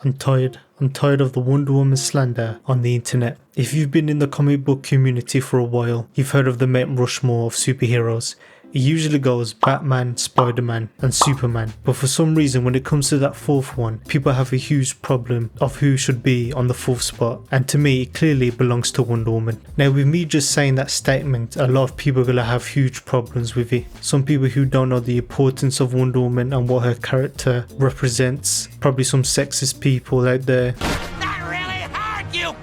I'm tired. I'm tired of the Wonder Woman slander on the internet. If you've been in the comic book community for a while, you've heard of the Mount Rushmore of superheroes. It usually goes Batman, Spider-Man and Superman, but for some reason when it comes to that fourth one, people have a huge problem of who should be on the fourth spot, and to me it clearly belongs to Wonder Woman. Now with me just saying that statement, a lot of people are going to have huge problems with it. Some people who don't know the importance of Wonder Woman and what her character represents, probably some sexist people out there. That really hurt you!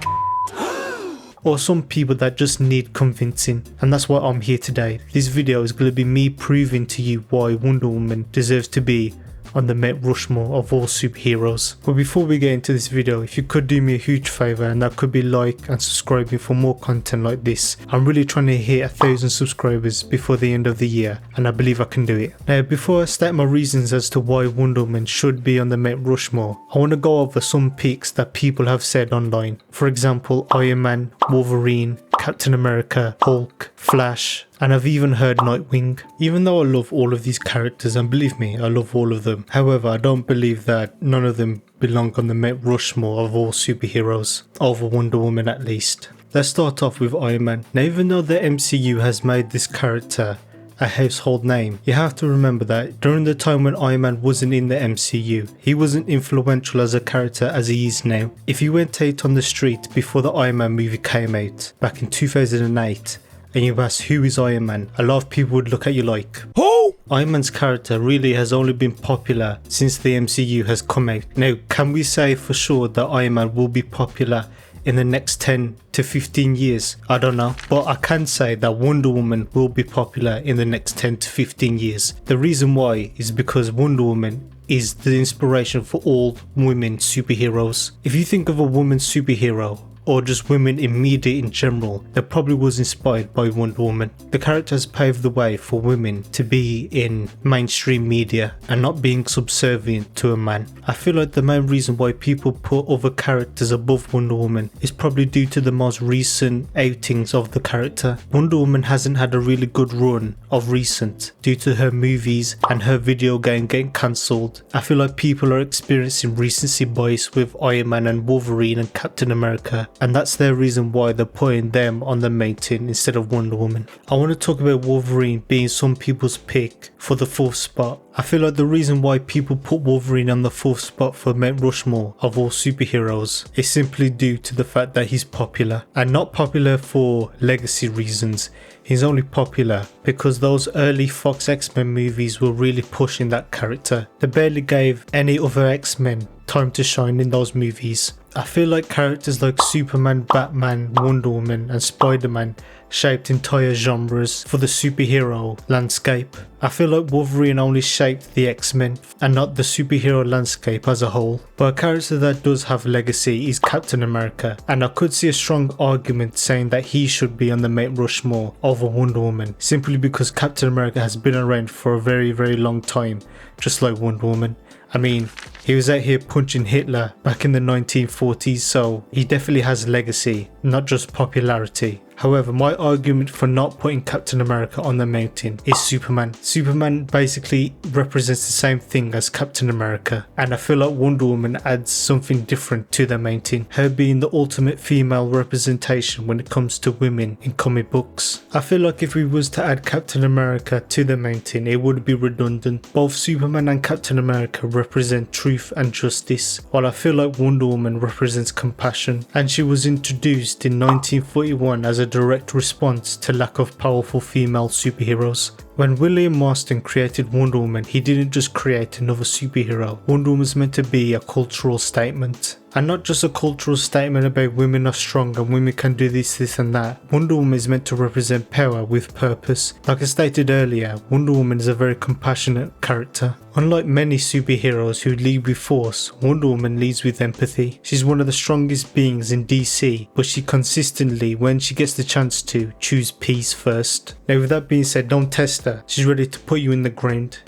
Or some people that just need convincing, and that's why I'm here today. This video is going to be me proving to you why Wonder Woman deserves to be on the Mount Rushmore of all superheroes. But before we get into this video, if you could do me a huge favour, and that could be like and subscribing for more content like this. I'm really trying to hit 1,000 subscribers before the end of the year, and I believe I can do it. Now before I state my reasons as to why Wonder Woman should be on the Mount Rushmore, I want to go over some picks that people have said online. For example, Iron Man, Wolverine, Captain America, Hulk, Flash, and I've even heard Nightwing. Even though I love all of these characters, and believe me, I love all of them. However, I don't believe that none of them belong on the Mount Rushmore of all superheroes, over Wonder Woman at least. Let's start off with Iron Man. Now even though the MCU has made this character a household name, you have to remember that during the time when Iron Man wasn't in the MCU, he wasn't influential as a character as he is now. If you went out on the street before the Iron Man movie came out back in 2008 and you asked who is Iron Man, a lot of people would look at you like, who? Iron Man's character really has only been popular since the MCU has come out. Now can we say for sure that Iron Man will be popular in the next 10 to 15 years? I don't know, but I can say that Wonder Woman will be popular in the next 10 to 15 years. The reason why is because Wonder Woman is the inspiration for all women superheroes. If you think of a woman superhero, or just women in media in general, that probably was inspired by Wonder Woman. The character has paved the way for women to be in mainstream media and not being subservient to a man. I feel like the main reason why people put other characters above Wonder Woman is probably due to the most recent outings of the character. Wonder Woman hasn't had a really good run of recent due to her movies and her video game getting cancelled. I feel like people are experiencing recency bias with Iron Man and Wolverine and Captain America, and that's their reason why they're putting them on the main team instead of Wonder Woman. I want to talk about Wolverine being some people's pick for the fourth spot. I feel like the reason why people put Wolverine on the fourth spot for Mount Rushmore of all superheroes is simply due to the fact that he's popular, and not popular for legacy reasons. He's only popular because those early Fox X-Men movies were really pushing that character. They barely gave any other X-Men time to shine in those movies. I feel like characters like Superman, Batman, Wonder Woman and Spider-Man shaped entire genres for the superhero landscape. I feel like Wolverine only shaped the X-Men and not the superhero landscape as a whole. But a character that does have legacy is Captain America, and I could see a strong argument saying that he should be on the Mount Rushmore over Wonder Woman, simply because Captain America has been around for a very long time, just like Wonder Woman. I mean, he was out here punching Hitler back in the 1940s, so he definitely has legacy, not just popularity. However, my argument for not putting Captain America on the mountain is Superman. Superman basically represents the same thing as Captain America, and I feel like Wonder Woman adds something different to the mountain, her being the ultimate female representation when it comes to women in comic books. I feel like if we was to add Captain America to the mountain, it would be redundant. Both Superman and Captain America represent truth and justice, while I feel like Wonder Woman represents compassion, and she was introduced in 1941 as a direct response to lack of powerful female superheroes. When William Marston created Wonder Woman, he didn't just create another superhero. Wonder Woman was meant to be a cultural statement. And not just a cultural statement about women are strong and women can do this and that. Wonder Woman is meant to represent power with purpose. Like I stated earlier, Wonder Woman is a very compassionate character. Unlike many superheroes who lead with force, Wonder Woman leads with empathy. She's one of the strongest beings in DC, but she consistently, when she gets the chance to, choose peace first. Now with that being said, don't test her. She's ready to put you in the ground.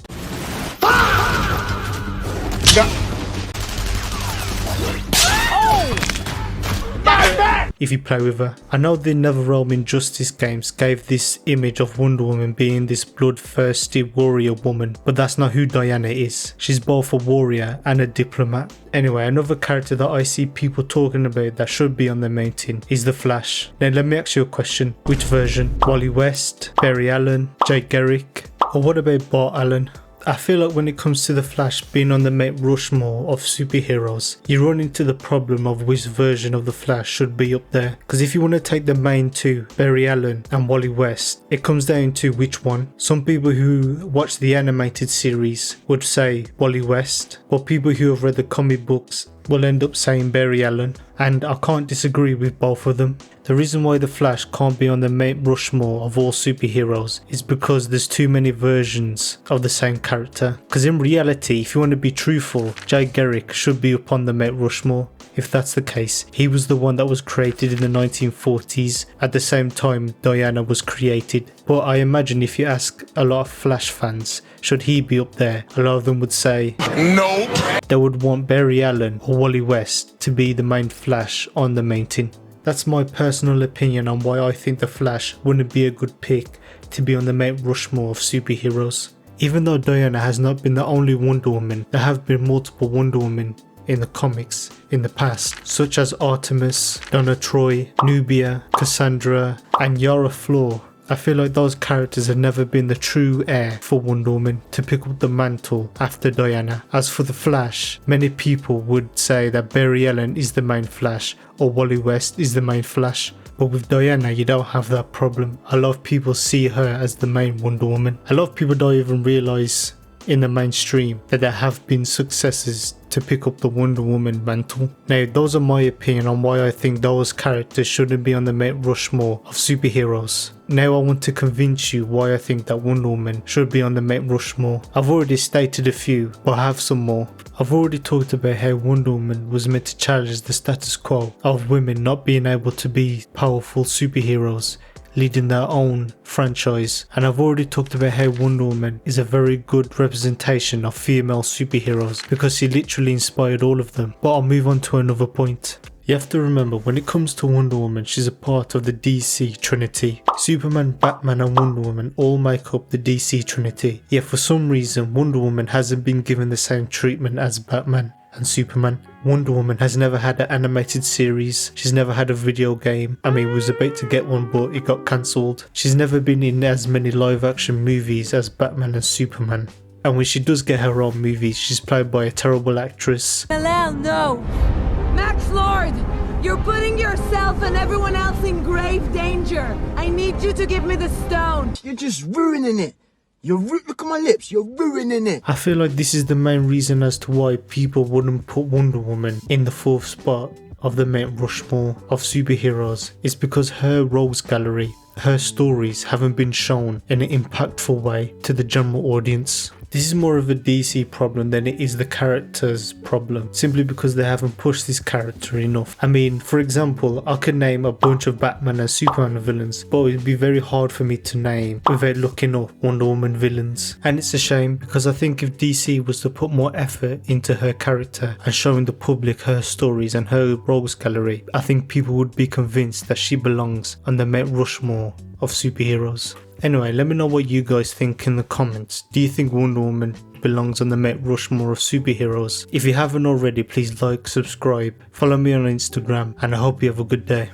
if you play with her. I know the NetherRealm Injustice games gave this image of Wonder Woman being this bloodthirsty warrior woman, but that's not who Diana is. She's both a warrior and a diplomat. Anyway, another character that I see people talking about that should be on the main team is the Flash. Now let me ask you a question. Which version? Wally West, Barry Allen, Jay Garrick, or what about Bart Allen? I feel like when it comes to the Flash being on the Mount Rushmore of superheroes, you run into the problem of which version of the Flash should be up there. Because if you want to take the main two, Barry Allen and Wally West, it comes down to which one. Some people who watch the animated series would say Wally West, but people who have read the comic books will end up saying Barry Allen, and I can't disagree with both of them. The reason why the Flash can't be on the Mount Rushmore of all superheroes is because there's too many versions of the same character. Because in reality, if you want to be truthful, Jay Garrick should be up on the Mount Rushmore. If that's the case, he was the one that was created in the 1940s at the same time Diana was created. But I imagine if you ask a lot of Flash fans, should he be up there, a lot of them would say no. They would want Barry Allen or Wally West to be the main Flash on the main team. That's my personal opinion on why I think the Flash wouldn't be a good pick to be on the Mount Rushmore of superheroes. Even though Diana has not been the only Wonder Woman, there have been multiple Wonder Women in the comics in the past, such as Artemis, Donna Troy, Nubia, Cassandra, and Yara Flor. I feel like those characters have never been the true heir for Wonder Woman to pick up the mantle after Diana. As for the Flash, many people would say that Barry Allen is the main Flash or Wally West is the main Flash. But with Diana, you don't have that problem. A lot of people see her as the main Wonder Woman. A lot of people don't even realise in the mainstream that there have been successes to pick up the Wonder Woman mantle. Now, those are my opinion on why I think those characters shouldn't be on the Mount Rushmore of superheroes. Now I want to convince you why I think that Wonder Woman should be on the Mount Rushmore. I've already stated a few, but I have some more. I've already talked about how Wonder Woman was meant to challenge the status quo of women not being able to be powerful superheroes, leading their own franchise, and I've already talked about how Wonder Woman is a very good representation of female superheroes because she literally inspired all of them. But I'll move on to another point. You have to remember, when it comes to Wonder Woman, she's a part of the DC Trinity. Superman, Batman and Wonder Woman all make up the DC Trinity, yet for some reason Wonder Woman hasn't been given the same treatment as Batman and Superman. Wonder Woman has never had an animated series, she's never had a video game. I mean, we was about to get one but it got cancelled. She's never been in as many live action movies as Batman and Superman. And when she does get her own movies, she's played by a terrible actress. Hell no! Max Lord! You're putting yourself and everyone else in grave danger! I need you to give me the stone! You're just ruining it! Look at my lips, you're ruining it. I feel like this is the main reason as to why people wouldn't put Wonder Woman in the 4th spot of the Mount Rushmore of superheroes. It's because her rogues gallery, her stories haven't been shown in an impactful way to the general audience. This is more of a DC problem than it is the character's problem, simply because they haven't pushed this character enough. I mean, for example, I could name a bunch of Batman and Superman villains, but it would be very hard for me to name without looking up Wonder Woman villains. And it's a shame, because I think if DC was to put more effort into her character and showing the public her stories and her rogues gallery, I think people would be convinced that she belongs on the Mount Rushmore of superheroes. Anyway, let me know what you guys think in the comments. Do you think Wonder Woman belongs on the Mount Rushmore of superheroes? If you haven't already, please like, subscribe, follow me on Instagram, and I hope you have a good day.